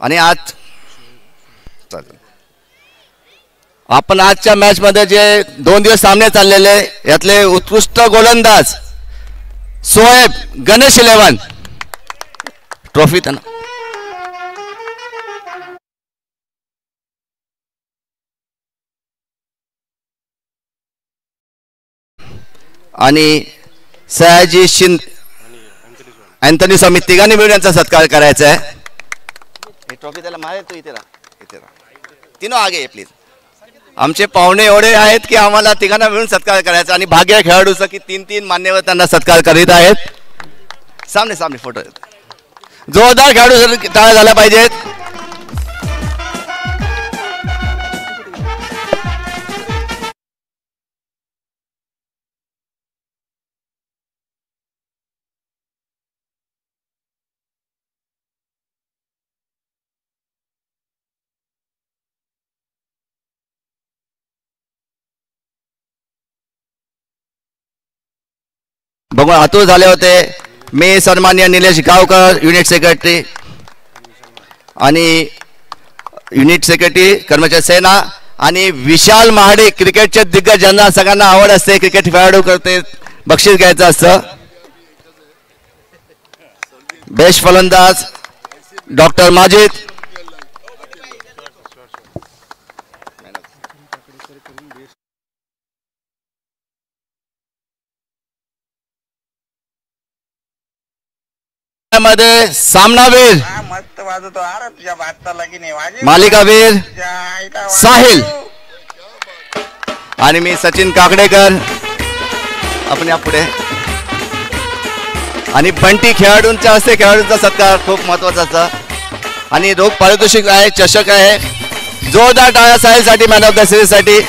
आणि आज आपण आजच्या मॅच मध्ये जे 2 दिवस सामने चाललेले यातले उत्कृष्ट गोलंदाज सोएब गणेश 11 ट्रॉफी त्यांना आणि सयाजी अँथनी स्वामी तिघांनी मिळून यांचा सत्कार करायचा आहे. ट्रॉफी त्याला मारे तू इथे राहा तीनो आगे प्लीज. आमचे पाहुणे एवढे आहेत की आम्हाला तिघांना मिळून सत्कार करायचा आणि भाग्य खेळाडूचा की 3 मान्यवर त्यांना सत्कार करीत आहेत. सामने फोटो जोरदार खेळाडू टाळ्या झाल्या पाहिजेत. बघून आतुर झाले होते. मी सन्माननीय निलेश गावकर युनिट सेक्रेटरी आणि युनिट सेक्रेटरी कर्मचारी सेना आणि विशाल महाडे क्रिकेटचे दिग्गज ज्यांना सगळ्यांना आवड असते क्रिकेट खेळाडू करते बक्षीस घ्यायचं असतं. बेस्ट फलंदाज डॉक्टर माजिद मध्ये सामनावीर मस्त वाजवतो अरे तुझ्या बादशाला की नाही वाजे मालिकावीर साहिल आणि मी सचिन काकडेकर आपण या पुढे आणि बंटी खेळाडूंच्या हस्ते खेळाडूंचा सत्कार खूप महत्वाचा असतो आणि रोख पारितोषिक आहे चषक आहे. जोरदार टाळ्या साहिलसाठी मॅन ऑफ द सिरीज साठी.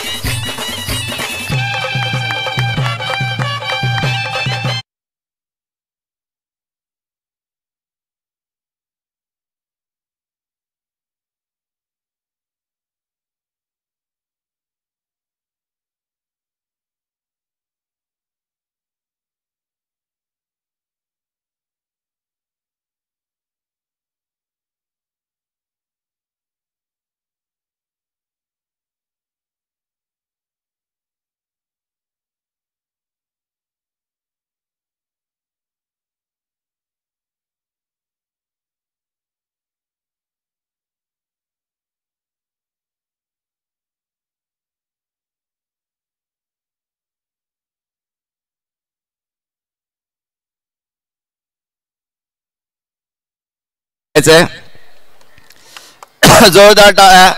जोरदार टाळ्या.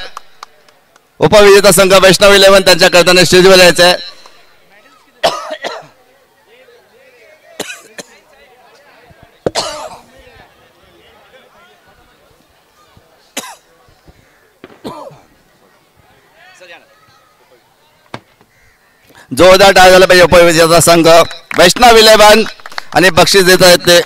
उपविजेता संघ वैष्णव 11 त्यांच्या करताना स्टेजवर यायचंय. जोरदार टाळ्या झाला पाहिजे. उपविजेता संघ वैष्णव 11 आणि बक्षीस देत आहेत ते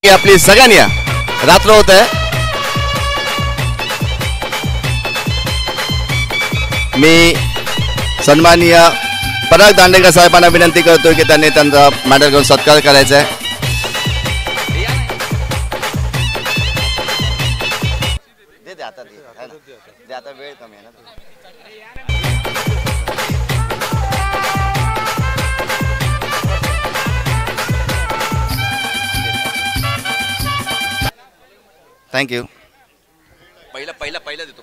आपली सगळ्यांनी रात्र होत आहे. मी सन्माननीय पराग दांडेकर साहेबांना विनंती करतो की त्यांनी त्यांचा मेडल घेऊन सत्कार करायचा आहे. आता वेळ कमी आहे ना. थँक्यू. पहिला देतो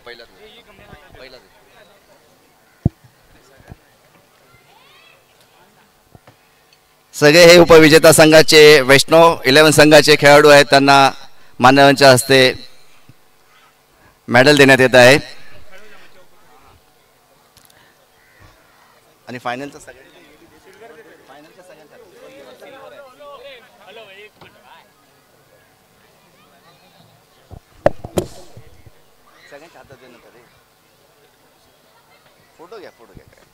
सगळे हे उपविजेता संघाचे वैष्णव 11 संघाचे खेळाडू आहेत. त्यांना मान्यवरांच्या हस्ते मेडल देण्यात येत आहे. आणि फायनलचं सगळ्यांच्या हातात देणं तरी फोटो घ्या काय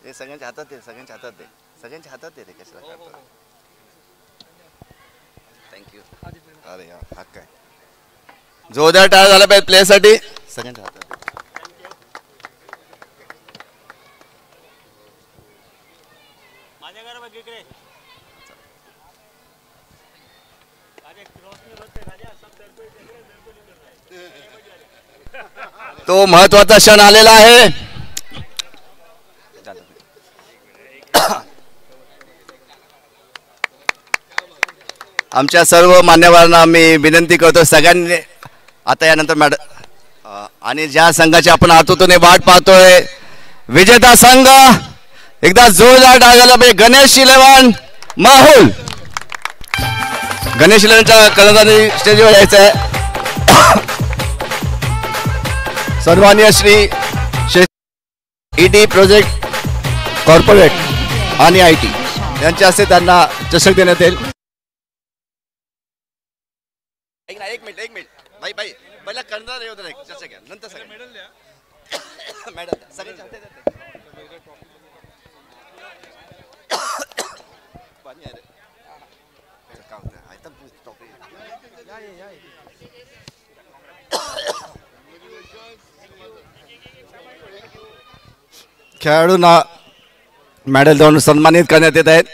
हे सगळ्यांच्या हातात दे सगळ्यांच्या हातात दे रे कशाला करतो. थँक्यू. अरे हा काय जोरदार टाळ झाला पाहिजे प्लेसाठी. सगळ्यांच्या हातात दे. तो महत्वाचा क्षण आलेला आहे. आमच्या सर्व मान्यवरांना मी विनंती करतो सगळ्यांनी आता यानंतर मॅडम आणि ज्या संघाची आपण आतुरतेने वाट पाहतोय विजेता संघ एकदा जोरदार टाळायला पाहिजे. गणेश 11 माहुल. गणेश 11च्या कर्णधारी स्टेजवर यायचं आहे. सन्माननीय श्री ईडी प्रोजेक्ट कॉर्पोरेट आणि IT यांच्या हस्ते त्यांना चषक देण्यात येईल. एक मिनिट भाई पहिला कर्णधार हे होतं चर्चा घ्या नंतर सगळं मेडल द्या. मेडल द्या सगळ्यांच्या हातात द्या. पाणी आहे रे काम आहे तर टॉपिक खेळाडूंना मेडल देऊन सन्मानित करण्यात येत आहेत.